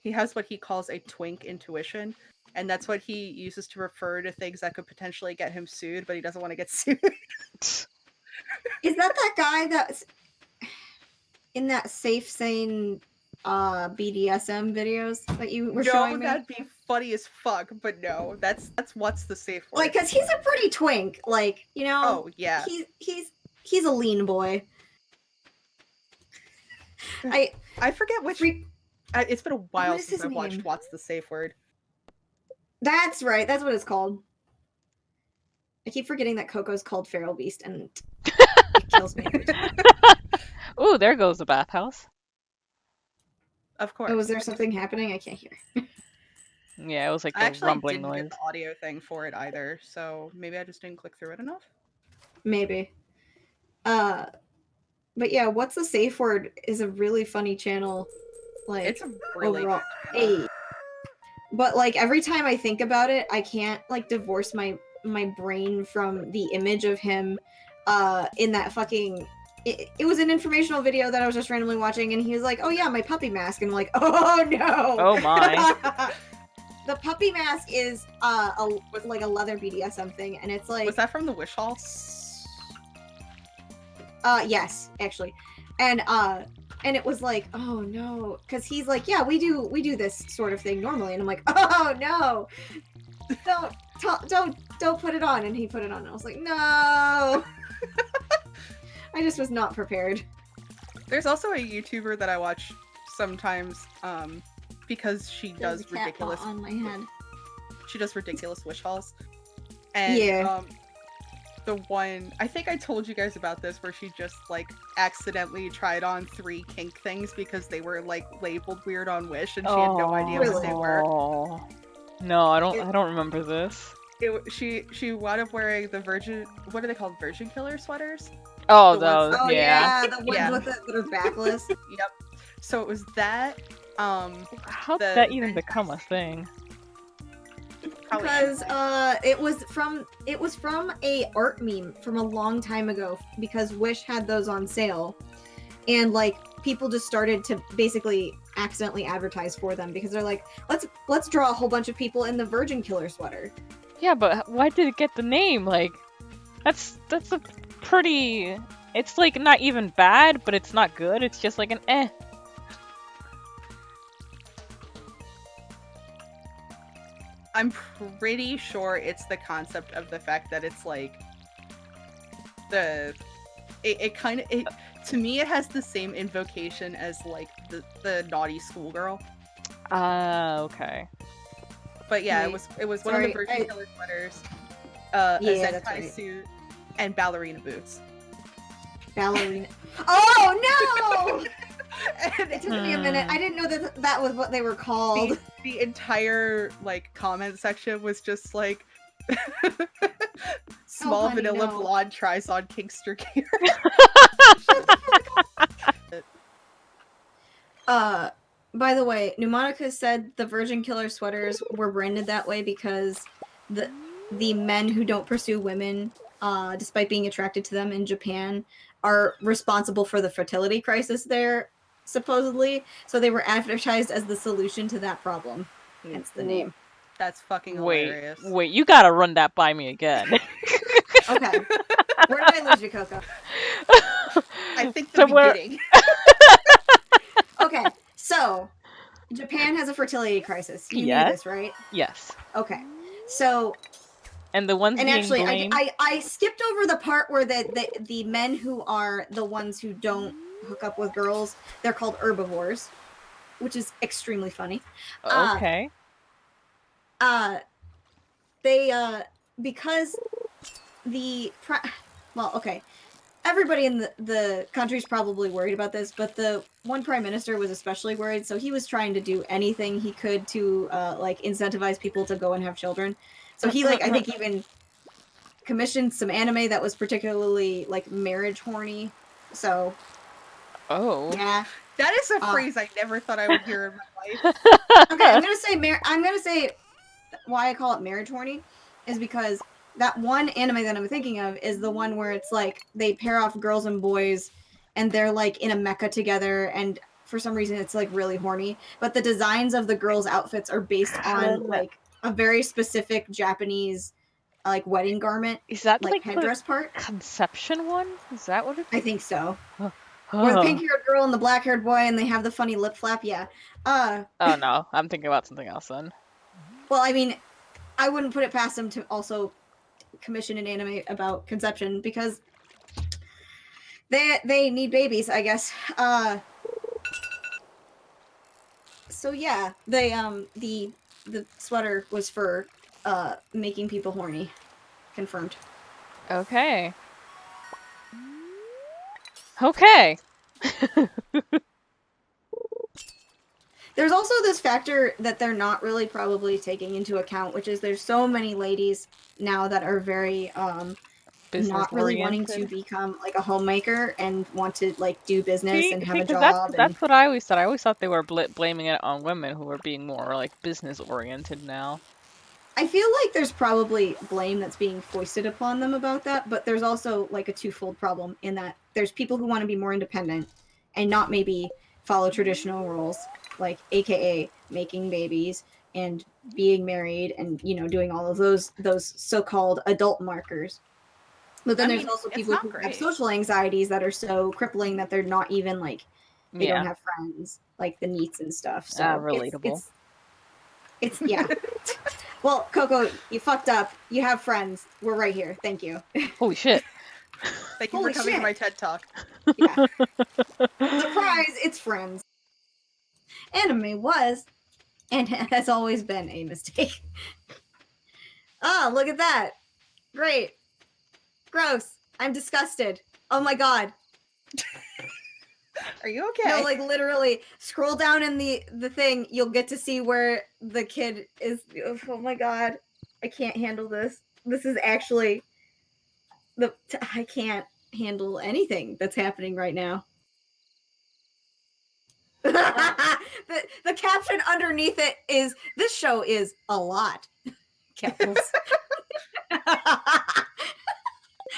he has what he calls a twink intuition, and that's what he uses to refer to things that could potentially get him sued, but he doesn't want to get sued. Is that guy that's in that safe, sane BDSM videos that you were No, showing me? that'd be funny as fuck, but no, that's what's the safe word. Like, cause he's a pretty twink. Like, you know. Oh yeah. He's a lean boy. I forget which. It's been a while is since his I've watched name? What's the Safe Word. That's right. That's what it's called. I keep forgetting that Coco's called Feral Beast, and it kills me every time. Ooh, there goes the bathhouse. Of course. Oh, was there something happening? I can't hear. Yeah, it was like I the actually rumbling didn't noise. get the audio thing for it either, so maybe I just didn't click through it enough. Maybe. But yeah, What's the Safe Word is a really funny channel. Like, It's a really overall. good channel. Hey. But like every time I think about it, I can't like divorce my brain from the image of him in that fucking it was an informational video that I was just randomly watching, and he was like, "Oh yeah, my puppy mask," and I'm like, "Oh no!" Oh my. The puppy mask is like a leather BDSM thing, and it's like Was that from the Wish Hall? yes, actually, and it was like, oh no, because he's like, yeah, we do this sort of thing normally, and I'm like, oh no, don't put it on, and he put it on, and I was like, no. I just was not prepared. There's also a YouTuber that I watch sometimes, because she There's does a cat ridiculous. paw on my head. She does ridiculous wish hauls, and Yeah. the one I think I told you guys about this, where she just like accidentally tried on 3 kink things because they were like labeled weird on Wish, and she had no idea what they were. Oh. No, I don't remember this. She wound up wearing the virgin. What are they called? Virgin killer sweaters. Oh, The ones those, Oh yeah. yeah, the ones Yeah. with that are backless. Yep. So it was that. How the- did that even become a thing? Probably Because anime. it was from a art meme from a long time ago, because Wish had those on sale, and like people just started to basically accidentally advertise for them because they're like, let's draw a whole bunch of people in the Virgin Killer sweater. Yeah, but why did it get the name? Like, that's a pretty. It's like not even bad, but it's not good. It's just like an eh. I'm pretty sure it's the concept of the fact that it's like it kind of to me it has the same invocation as like the naughty schoolgirl. Okay. But yeah, Right. it was one of the Sorry, Virgin Killer sweaters, Yeah, a that's zentai right. suit, and ballerina boots. Ballerina. Oh no! And It took me a minute. I didn't know that was what they were called. the entire like comment section was just like small honey, vanilla no. blonde tries on kinkster gear. By the way, Pneumonica said the Virgin Killer sweaters were branded that way because the men who don't pursue women, despite being attracted to them in Japan, are responsible for the fertility crisis there, supposedly. So they were advertised as the solution to that problem. Hence the name. That's fucking Wait, hilarious. wait, you gotta run that by me again. Okay. Where did I lose you, Coco? I think the Somewhere- beginning. Okay, so Japan has a fertility crisis. You Yes. knew this, right? Yes. Okay. So And the ones and being actually blamed. I skipped over the part where the men who are the ones who don't hook up with girls, they're called herbivores, which is extremely funny. Okay. They because everybody in the country's probably worried about this, but the one prime minister was especially worried, so he was trying to do anything he could to like incentivize people to go and have children. So he like I think even commissioned some anime that was particularly like marriage horny. So Oh. yeah. That is a phrase I never thought I would hear in my life. Okay, I'm gonna say why I call it marriage horny is because that one anime that I'm thinking of is the one where it's like they pair off girls and boys and they're like in a mecha together, and for some reason it's like really horny, but the designs of the girls' outfits are based on like a very specific Japanese like wedding garment, Is that like like headdress part. the conception one? Is that what it is? I think so. Or the pink-haired girl and the black-haired boy, and they have the funny lip flap. Yeah. Oh no, I'm thinking about something else then. Well, I mean, I wouldn't put it past them to also commission an anime about conception because they need babies, I guess. So yeah, the sweater was for making people horny. Confirmed. Okay. Okay. There's also this factor that they're not really probably taking into account, which is there's so many ladies now that are very not really wanting to become like a homemaker and want to like do business and have a job. That's what I always thought. I always thought they were blaming it on women who were being more like business oriented now. I feel like there's probably blame that's being foisted upon them about that, but there's also like a twofold problem in that there's people who want to be more independent and not maybe follow traditional roles, like AKA making babies and being married and, you know, doing all of those so-called adult markers. But then there's also people who have social anxieties that are so crippling that they're not even like, they don't have friends, like the NEETs and stuff. So relatable. It's yeah. Well, Coco, you fucked up. You have friends. We're right here. Thank you. Holy shit. Thank you for coming to my TED Talk. Yeah. Surprise, it's friends. Anime was, and has always been, a mistake. Oh, look at that. Great. Gross. I'm disgusted. Oh my god. Are you okay? No, like literally, scroll down in the thing. You'll get to see where the kid is. Oh my god, I can't handle this. This is actually I can't handle anything that's happening right now. the caption underneath it is, "This show is a lot." Capitals.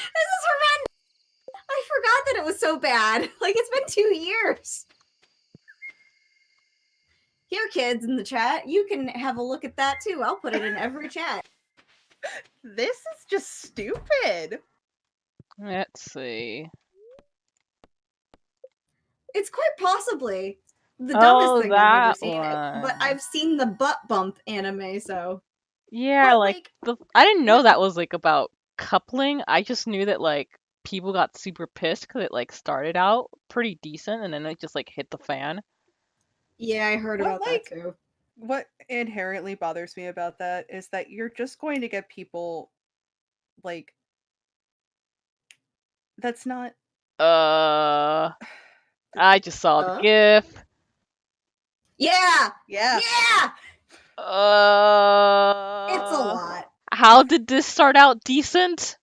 This is horrendous. I forgot that it was so bad. Like, it's been 2 years. Here, kids in the chat, you can have a look at that too. I'll put it in every chat. This is just stupid. Let's see. It's quite possibly the dumbest thing I've ever seen. one. But I've seen the butt bump anime, so. Yeah, But, I didn't know that was like about coupling. I just knew that like people got super pissed because it like started out pretty decent and then it just like hit the fan. Yeah, I heard about that too. What inherently bothers me about that is that you're just going to get people like that's not I just saw the GIF. Yeah! Yeah. Yeah! It's a lot. How did this start out decent?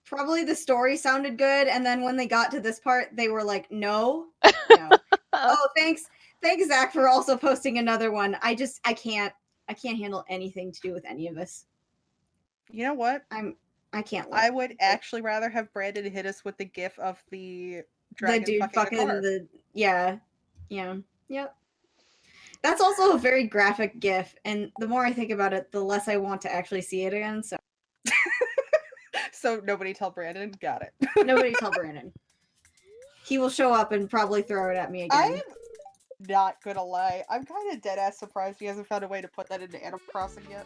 Probably the story sounded good, and then when they got to this part, they were like, no. Oh, thanks, Zach, for also posting another one. I can't handle anything to do with any of this. You know what? I can't. I would actually rather have Brandon hit us with the GIF of the dragon the dude fucking a car. Yep. That's also a very graphic GIF, and the more I think about it, the less I want to actually see it again. So. So nobody tell Brandon. Got it. Nobody tell Brandon. He will show up and probably throw it at me again. I'm not gonna lie. I'm kind of dead ass surprised he hasn't found a way to put that into Animal Crossing yet.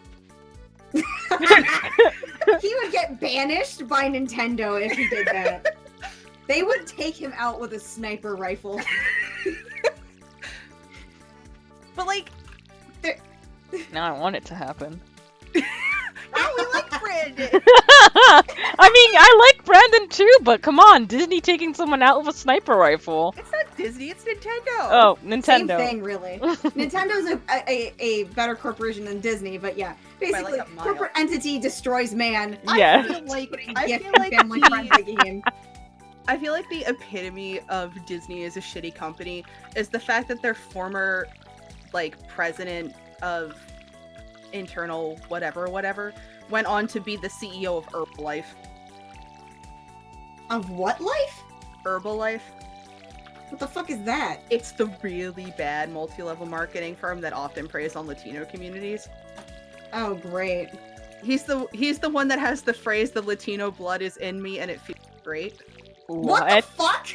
He would get banished by Nintendo if he did that. They would take him out with a sniper rifle. But like, now I want it to happen. Oh, we like Brandon. I mean, I like Brandon too, but come on, Disney taking someone out with a sniper rifle. It's not Disney, it's Nintendo. Oh, Nintendo. Same thing, really. Nintendo's a better corporation than Disney, but yeah, basically, like corporate entity destroys man. Yeah. I feel like the epitome of Disney as a shitty company is the fact that their former, like, president of internal whatever went on to be the CEO of Herbalife. Of what life? Herbalife. What the fuck is that? It's the really bad multi-level marketing firm that often preys on Latino communities. Oh, great. He's the one that has the phrase, "The Latino blood is in me and it feels great." What the fuck?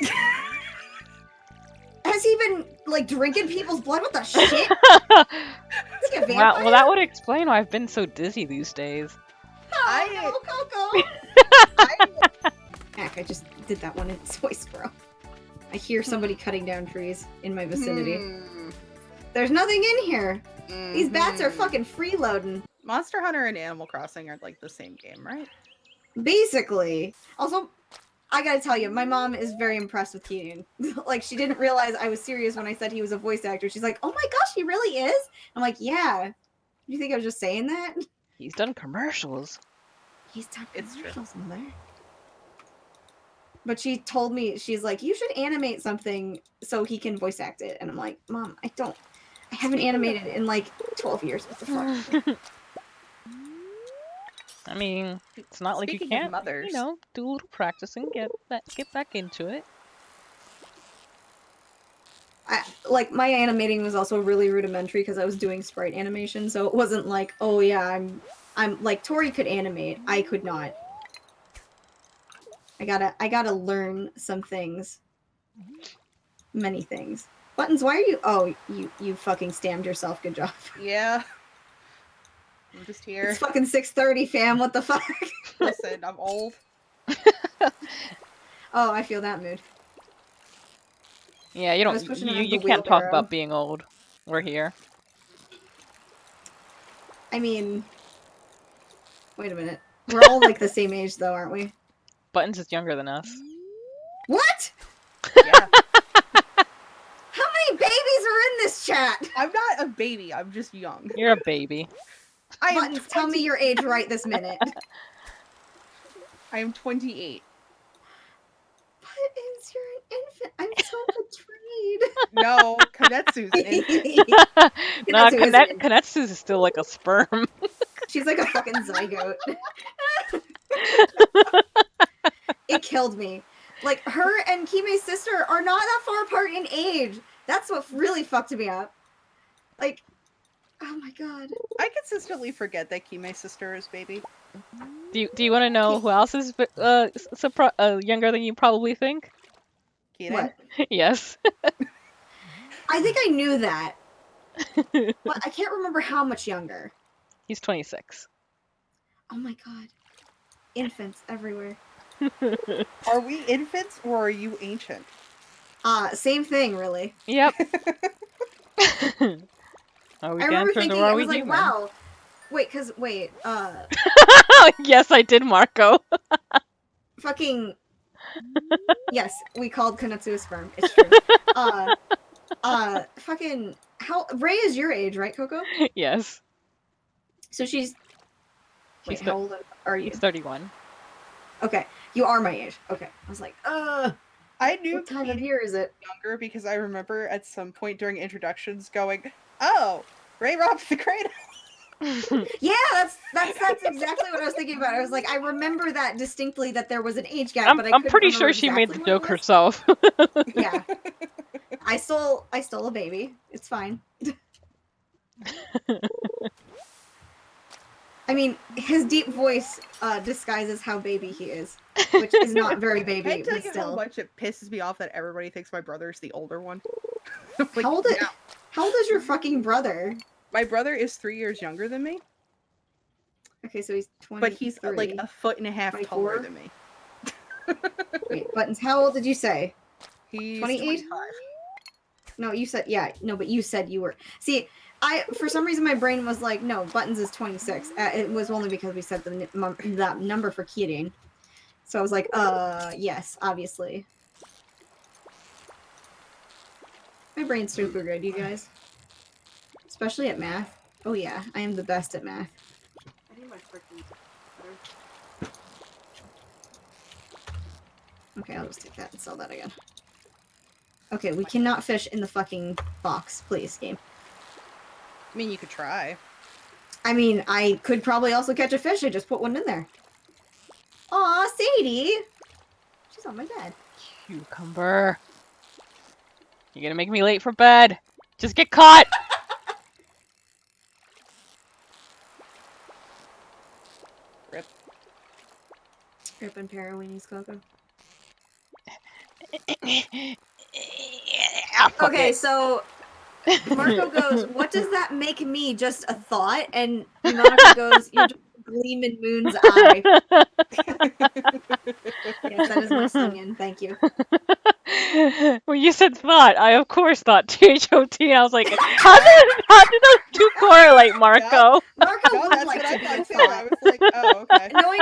Has he been, like, drinking people's blood? What the shit? Is he a vampire? Well, that would explain why I've been so dizzy these days. Oh, no, Coco! Heck, I just did that one in its voice, bro. I hear somebody cutting down trees in my vicinity. There's nothing in here. These bats are fucking freeloading. Monster Hunter and Animal Crossing are like the same game, right? Basically. Also, I gotta tell you, my mom is very impressed with Keaton. Like, she didn't realize I was serious when I said he was a voice actor. She's like, oh my gosh, he really is? I'm like, yeah. You think I was just saying that? He's done commercials. He's done It's true. commercials, mother. But she told me, she's like, you should animate something so he can voice act it. And I'm like, Mom, I haven't animated in like 12 years. What the fuck? I mean, it's not like you Speaking of can't, mothers. you know, do a little practicing, get back into it. Like, my animating was also really rudimentary because I was doing sprite animation, so it wasn't like, oh yeah, I'm like, Tori could animate, I could not. I gotta learn some things. Many things. Buttons, why are you? Oh, you fucking stammed yourself. Good job. Yeah. I'm just here. It's fucking 6:30, fam. What the fuck? Listen, I'm old. Oh, I feel that mood. Yeah, you I was don't. pushing around You the can't talk wheelbarrow. about being old. We're here. I mean, wait a minute. We're all like the same age, though, aren't we? Buttons is younger than us. What? Yeah. How many babies are in this chat? I'm not a baby. I'm just young. You're a baby. I am. Buttons, tell me your age right this minute. I am 28. Buttons, you're an infant. I'm so betrayed. No, Kanetsu's an infant. Nah, Kanetsu is an Kanetsu's is still like a sperm. She's like a fucking zygote. It killed me. Like, her and Kime's sister are not that far apart in age. That's what really fucked me up. Like, oh my god. I consistently forget that Kime's sister is baby. Do you want to know who else is younger than you probably think? Keenan? What? Yes. I think I knew that. But I can't remember how much younger. He's 26. Oh my god. Infants everywhere. Are we infants or are you ancient? Same thing, really. Yep. Are we I remember dancer thinking, or are I we was like, human? wow. Wait, Yes, I did, Marco. fucking... Yes, we called Kanetsu a sperm. It's true. Fucking... Ray is your age, right, Coco? Yes. So she's... Wait, She's how old are you? He's 31. Okay, you are my age. Okay. I was like, I knew what time of Keenan year is it? was younger because I remember at some point during introductions going, oh, Ray robs the cradle. Yeah, that's exactly what I was thinking about. I was like, I remember that distinctly, that there was an age gap, but I I'm couldn't pretty remember sure she made the exactly what joke it was. herself. Yeah. I stole a baby. It's fine. I mean, his deep voice disguises how baby he is, which is not very baby, Can't tell but you how still. much it pisses me off that everybody thinks my brother is the older one. Like, How old is your fucking brother? my brother is 3 years younger than me, Okay, so he's 20. but he's like a foot and a half 24? taller than me. Wait, Buttons, how old did you say? He's 28? 25. No, you said, yeah, no, but you said you were. See, for some reason, my brain was like, no, Buttons is 26. It was only because we said that number for Kirin. So I was like, yes, obviously. My brain's super good, you guys. Especially at math. Oh yeah, I am the best at math. I need my freaking butter. Okay, I'll just take that and sell that again. Okay, we cannot fish in the fucking box, please, game. I mean, you could try. I mean, I could probably also catch a fish. I just put one in there. Aw, Sadie! She's on my bed. Cucumber. You're gonna make me late for bed. Just get caught! Rip. Rip and Para weenies, Coco. Fuck Okay, it. so Marco goes, "What does that make me? Just a thought?" And Monica goes, "You're just a gleam in Moon's eye." Yes, that is my sing-in. Thank you. When you said thought, I of course thought THOT. I was like, how did those two correlate, Marco? Marco No, would that's like what to I be a thought too. I thought. was like, oh, okay. Knowing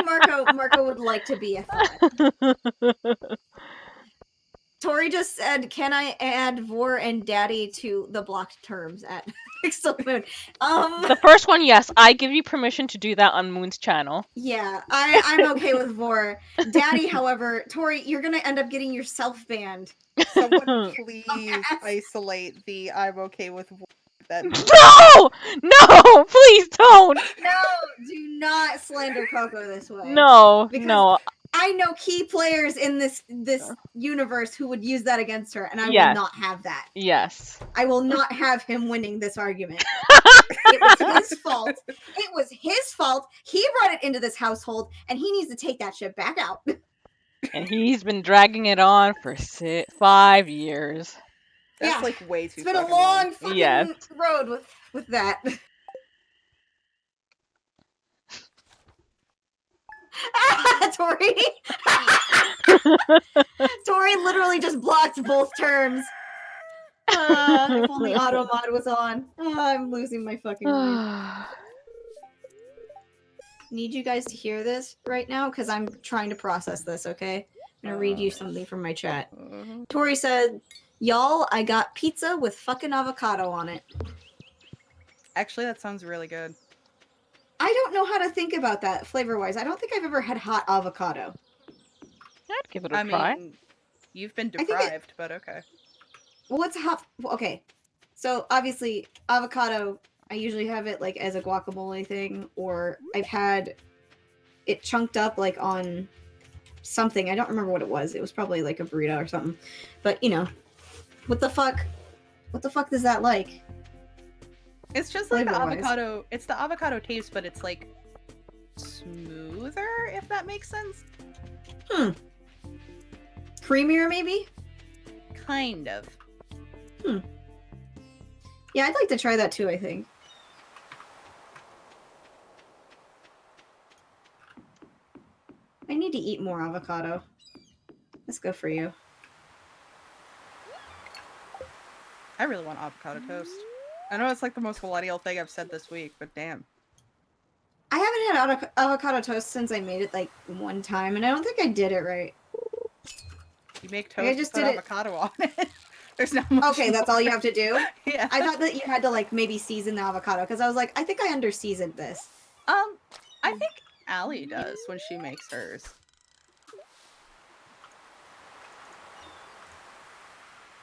Marco would like to be a thought. Tori just said, "Can I add Vor and Daddy to the blocked terms at Pixel Moon?" The first one, yes, I give you permission to do that on Moon's channel. Yeah, I'm okay with Vor. Daddy, however, Tori, you're gonna end up getting yourself banned. Someone please isolate the "I'm okay with" that. No! No! Please don't! No, do not slander Coco this way. No, Because no. I know key players in this universe who would use that against her, and I Yes. will not have that. Yes. I will not have him winning this argument. It was his fault. It was his fault. He brought it into this household, and he needs to take that shit back out. And he's been dragging it on for 5 years. That's Yeah. like way too. It's been a fucking long fucking Yes. road with that. Tori. Tori literally just blocked both terms. If only auto mod was on. I'm losing my fucking mind. Need you guys to hear this right now because I'm trying to process this, okay? I'm gonna read you something from my chat. Tori said, "Y'all, I got pizza with fucking avocado on it." Actually, that sounds really good. I don't know how to think about that flavor-wise. I don't think I've ever had hot avocado. I'd give it a I try. mean, you've been think it- deprived, but okay. What's hot? Okay, so obviously avocado. I usually have it like as a guacamole thing, or I've had it chunked up like on something. I don't remember what it was. It was probably like a burrito or something. But you know, what the fuck? What the fuck is that like? It's just like the Flavor-wise. avocado. It's the avocado taste, but it's like smoother, if that makes sense. Creamier, maybe? Kind of. Yeah, I'd like to try that too, I think. I need to eat more avocado. That's good for you. I really want avocado toast. I know it's like the most millennial thing I've said this week, but damn. I haven't had avocado toast since I made it like one time, and I don't think I did it right. You make Like, toast, I just put did it- avocado on it. There's not much. Okay, that's all you have to do? Yeah. I thought that you had to like maybe season the avocado, because I was like, I think I under-seasoned this. I think Allie does when she makes hers.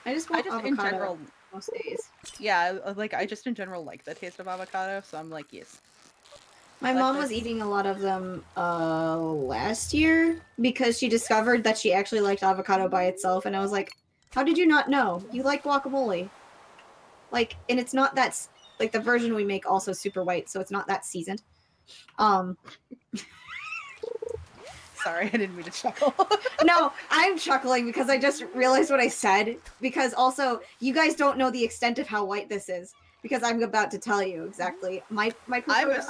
I just I want just avocado in general, most days. yeah, like I just in general like the taste of avocado, so I'm like, yes. My Like mom was this. eating a lot of them last year because she discovered that she actually liked avocado by itself, and I was like, how did you not know? You like guacamole. Like, and it's not that like the version we make also super white, so it's not that seasoned. Sorry, I didn't mean to chuckle. No, I'm chuckling because I just realized what I said, because also you guys don't know the extent of how white this is, because I'm about to tell you exactly. My preferred,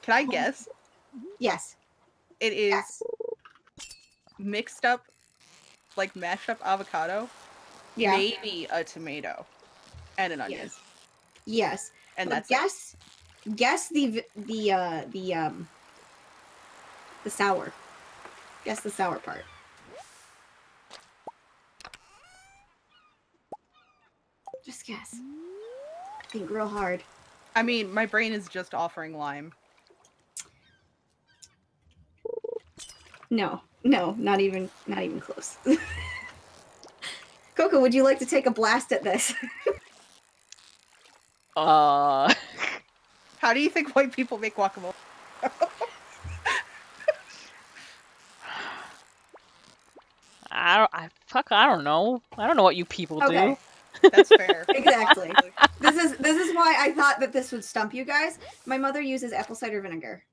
Can I guess? yes. It is Yes. mixed up, like mashed up avocado, Yeah. maybe a tomato, and an onion, Yes. and But that's it. guess the sour. Guess the sour part. Just guess. Think real hard. I mean, my brain is just offering lime. No, not even close. Coco, would you like to take a blast at this? How do you think white people make guacamole? I don't know. I don't know what you people Okay. do. That's fair. Exactly. This is why I thought that this would stump you guys. My mother uses apple cider vinegar.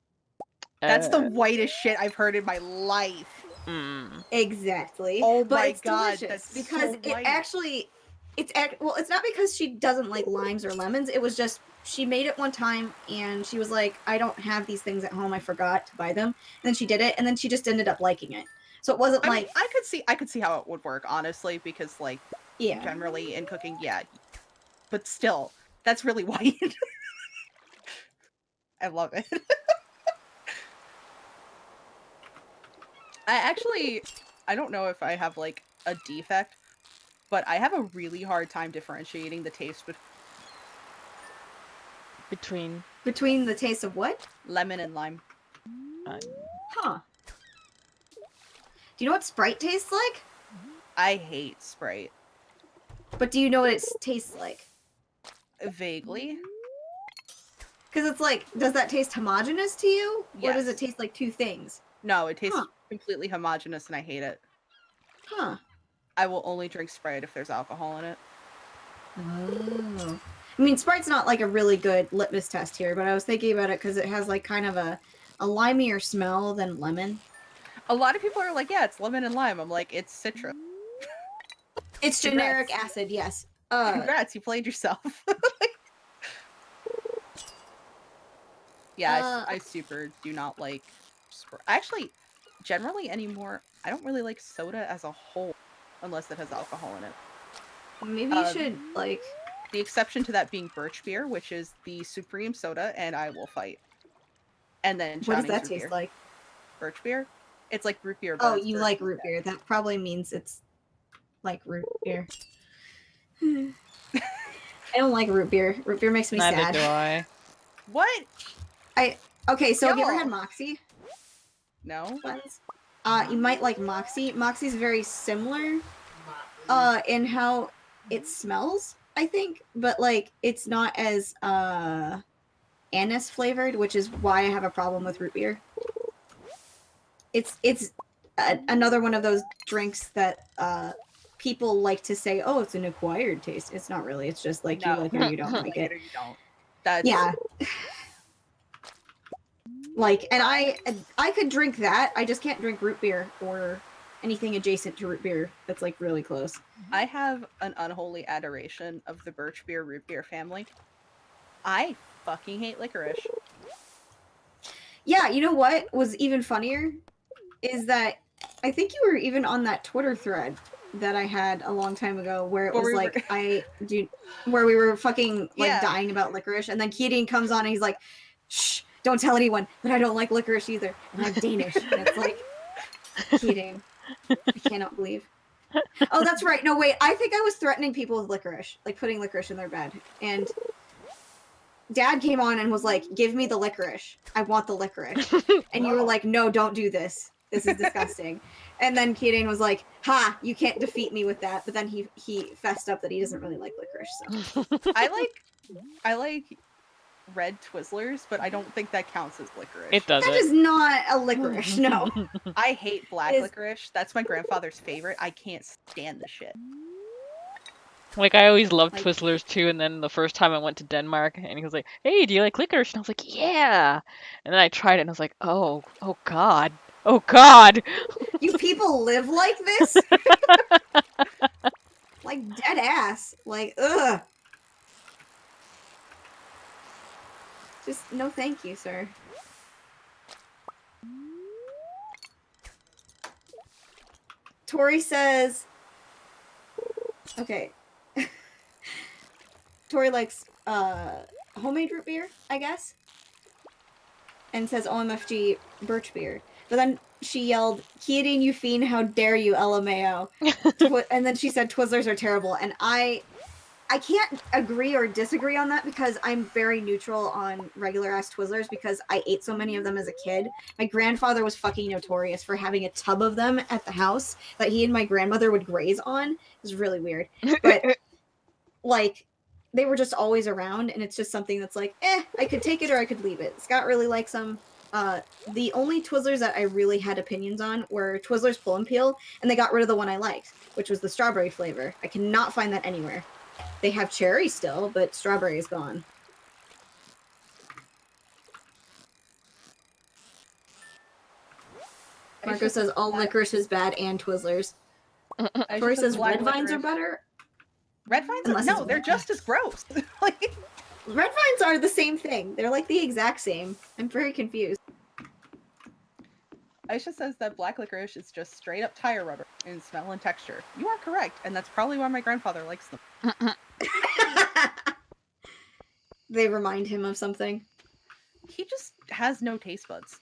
That's the whitest shit I've heard in my life. Mm. Exactly. Oh but my it's God, delicious that's because so it white. actually well, it's not because she doesn't like limes or lemons. It was just she made it one time and she was like, I don't have these things at home. I forgot to buy them. And then she did it and then she just ended up liking it. So it wasn't I like mean, I could see how it would work, honestly, because like yeah. generally in cooking, yeah. But still, that's really white. I love it. I don't know if I have like a defect, but I have a really hard time differentiating the taste Between. Between the taste of what? lemon and lime. Huh. Do you know what Sprite tastes like? I hate Sprite. But do you know what it tastes like? Vaguely. Because it's like, does that taste homogenous to you? Or does it Yes. taste like two things? No, it tastes Huh. completely homogenous and I hate it. Huh. I will only drink Sprite if there's alcohol in it. Oh. I mean, Sprite's not like a really good litmus test here, but I was thinking about it because it has like kind of a limier smell than lemon. A lot of people are like, yeah, it's lemon and lime. I'm like, it's citrus. It's Congrats. generic acid, yes. Congrats, you played yourself. Yeah, I super do not like Sprite. Actually, generally anymore, I don't really like soda as a whole, unless it has alcohol in it. Maybe you should like. The exception to that being birch beer, which is the supreme soda, and I will fight. And then What does Johnny's that root taste beer. like? Birch beer? It's like root beer, but Oh, it's you birch like instead. root beer. That probably means it's like root beer. I don't like root beer. Root beer makes me Neither sad. do I. What? Okay, so have you ever had Y'all. Moxie No? buns? You might like Moxie. Moxie's very similar in how it smells, I think, but like it's not as anise flavored, which is why I have a problem with root beer. It's another one of those drinks that people like to say, "Oh, it's an acquired taste." It's not really. It's just like you No. like it or you don't like Like it. it or you don't. That's Yeah. Like, and I could drink that. I just can't drink root beer or anything adjacent to root beer that's like really close. I have an unholy adoration of the birch beer root beer family. I fucking hate licorice. Yeah, you know what was even funnier is that I think you were even on that Twitter thread that I had a long time ago where it Where was we like were- where we were fucking like Yeah. dying about licorice, and then Keating comes on and he's like, "Shh, don't tell anyone that I don't like licorice either, and I'm Danish." And it's like, Keating, I cannot believe. Oh, that's right. No, wait. I think I was threatening people with licorice, like putting licorice in their bed, and Dad came on and was like, "Give me the licorice. I want the licorice." And you were like, "No, don't do this. This is disgusting." And then Keating was like, "Ha, you can't defeat me with that." But then he fessed up that he doesn't really like licorice. So I like red Twizzlers, but I don't think that counts as licorice. It that doesn't. is not a licorice. No. I hate black Is- licorice. That's my grandfather's favorite. I can't stand the shit. Like, I always loved Like- Twizzlers too, and then the first time I went to Denmark, and he was like, "Hey, do you like licorice?" And I was like, "Yeah." And then I tried it, and I was like, "Oh God, oh God." You people live like this? Like dead ass. Like, ugh. Just no thank you, sir. Tori says, okay. Tori likes homemade root beer, I guess. And says OMFG birch beer. But then she yelled, "Keating, you fiend, how dare you, LMAO." And then she said Twizzlers are terrible. And I can't agree or disagree on that because I'm very neutral on regular ass Twizzlers because I ate so many of them as a kid. My grandfather was fucking notorious for having a tub of them at the house that he and my grandmother would graze on. It was really weird. But like they were just always around, and it's just something that's like, I could take it or I could leave it. Scott really likes them. The only Twizzlers that I really had opinions on were Twizzlers Pull and Peel, and they got rid of the one I liked, which was the strawberry flavor. I cannot find that anywhere. They have cherry still, but strawberry is gone. Marco says all licorice is bad and Twizzlers. Tori says red vines are better. Red vines? Unless No, it's they're white. just as gross. Like, Red vines are the same thing. They're like the exact same. I'm very confused. Aisha says that black licorice is just straight up tire rubber in smell and texture. You are correct, and that's probably why my grandfather likes them. They remind him of something. He just has no taste buds.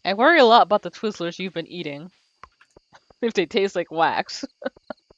I worry a lot about the Twizzlers you've been eating. If they taste like wax.